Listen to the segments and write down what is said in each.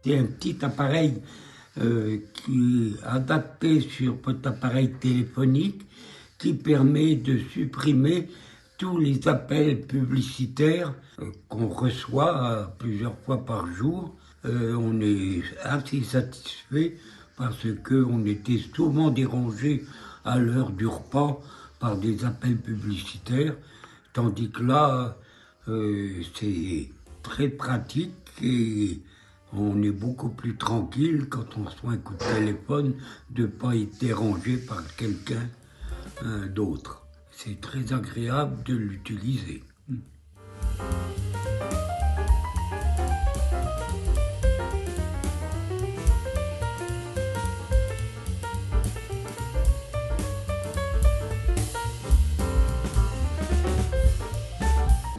C'est un petit appareil qui est adapté sur votre appareil téléphonique qui permet de supprimer tous les appels publicitaires qu'on reçoit plusieurs fois par jour. On est assez satisfait parce qu'on était souvent dérangé à l'heure du repas par des appels publicitaires, tandis que là, c'est très pratique et on est beaucoup plus tranquille quand on reçoit un coup de téléphone de ne pas être dérangé par quelqu'un d'autre. C'est très agréable de l'utiliser.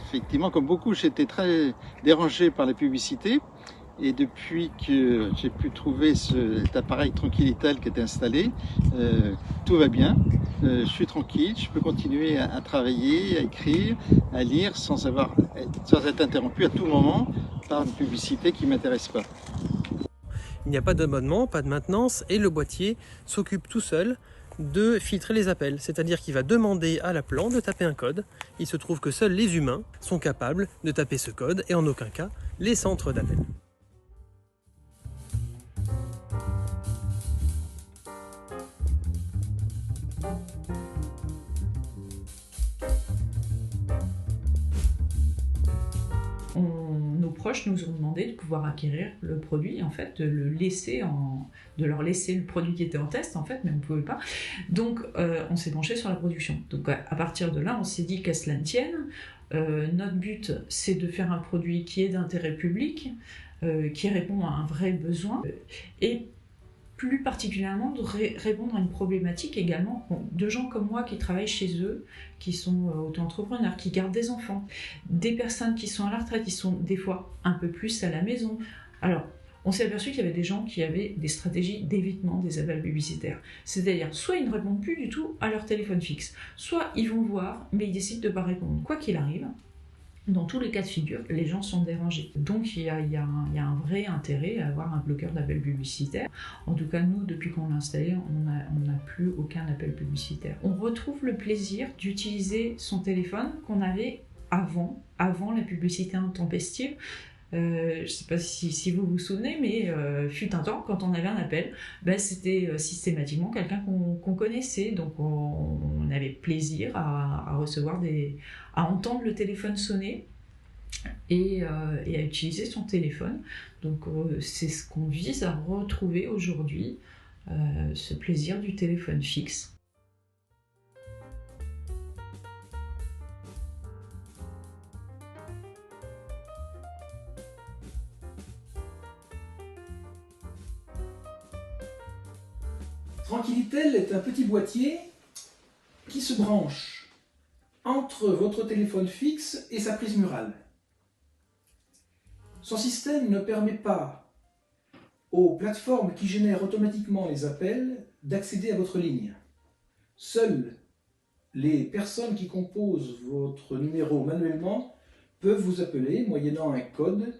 Effectivement, comme beaucoup, j'étais très dérangé par la publicité. Et depuis que j'ai pu trouver cet appareil Tranquilitel qui est installé, tout va bien. Je suis tranquille, je peux continuer à travailler, à écrire, à lire sans être interrompu à tout moment par une publicité qui ne m'intéresse pas. Il n'y a pas d'abonnement, pas de maintenance et le boîtier s'occupe tout seul de filtrer les appels. C'est-à-dire qu'il va demander à l'appelant de taper un code. Il se trouve que seuls les humains sont capables de taper ce code et en aucun cas les centres d'appel. Nos proches nous ont demandé de pouvoir acquérir le produit, en fait, de leur laisser le produit qui était en test, en fait, mais on ne pouvait pas. Donc, on s'est penché sur la production. Donc, à partir de là, on s'est dit qu'à cela ne tienne, notre but, c'est de faire un produit qui est d'intérêt public, qui répond à un vrai besoin, et plus particulièrement de répondre à une problématique également de gens comme moi qui travaillent chez eux, qui sont auto-entrepreneurs, qui gardent des enfants, des personnes qui sont à la retraite, qui sont des fois un peu plus à la maison. Alors, on s'est aperçu qu'il y avait des gens qui avaient des stratégies d'évitement des appels publicitaires. C'est-à-dire, soit ils ne répondent plus du tout à leur téléphone fixe, soit ils vont voir, mais ils décident de ne pas répondre. Quoi qu'il arrive, dans tous les cas de figure, les gens sont dérangés. Donc il y a un vrai intérêt à avoir un bloqueur d'appels publicitaires. En tout cas, nous, depuis qu'on l'a installé, on n'a plus aucun appel publicitaire. On retrouve le plaisir d'utiliser son téléphone qu'on avait avant la publicité intempestive. Je ne sais pas si vous vous souvenez, mais fut un temps, quand on avait un appel, c'était systématiquement quelqu'un qu'on connaissait. Donc on avait plaisir à recevoir à entendre le téléphone sonner et à utiliser son téléphone. Donc c'est ce qu'on vise à retrouver aujourd'hui, ce plaisir du téléphone fixe. Tranquilitel est un petit boîtier qui se branche entre votre téléphone fixe et sa prise murale. Son système ne permet pas aux plateformes qui génèrent automatiquement les appels d'accéder à votre ligne. Seules les personnes qui composent votre numéro manuellement peuvent vous appeler moyennant un code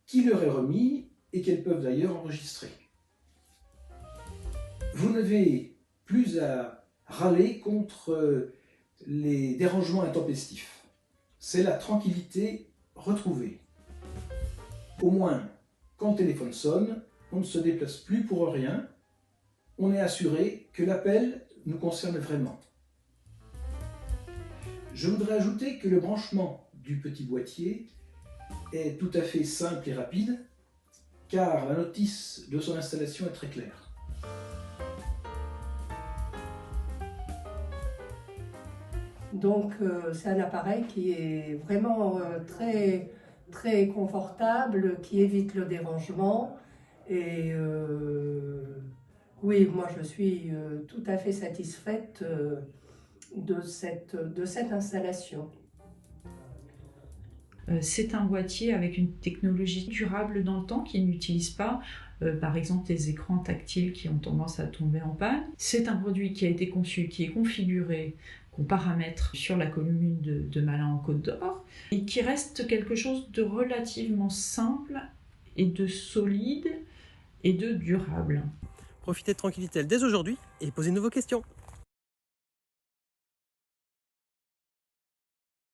qui leur est remis et qu'elles peuvent d'ailleurs enregistrer. Vous n'avez plus à râler contre les dérangements intempestifs. C'est la tranquillité retrouvée. Au moins, quand le téléphone sonne, on ne se déplace plus pour rien. On est assuré que l'appel nous concerne vraiment. Je voudrais ajouter que le branchement du petit boîtier est tout à fait simple et rapide, car la notice de son installation est très claire. Donc c'est un appareil qui est vraiment très, très confortable, qui évite le dérangement. Et oui, moi je suis tout à fait satisfaite de cette installation. C'est un boîtier avec une technologie durable dans le temps qui n'utilise pas, par exemple, les écrans tactiles qui ont tendance à tomber en panne. C'est un produit qui a été conçu, qui est configuré, qu'on paramètre sur la commune de Malin en Côte d'Or et qui reste quelque chose de relativement simple et de solide et de durable. Profitez de Tranquillitel dès aujourd'hui et posez-nous vos questions.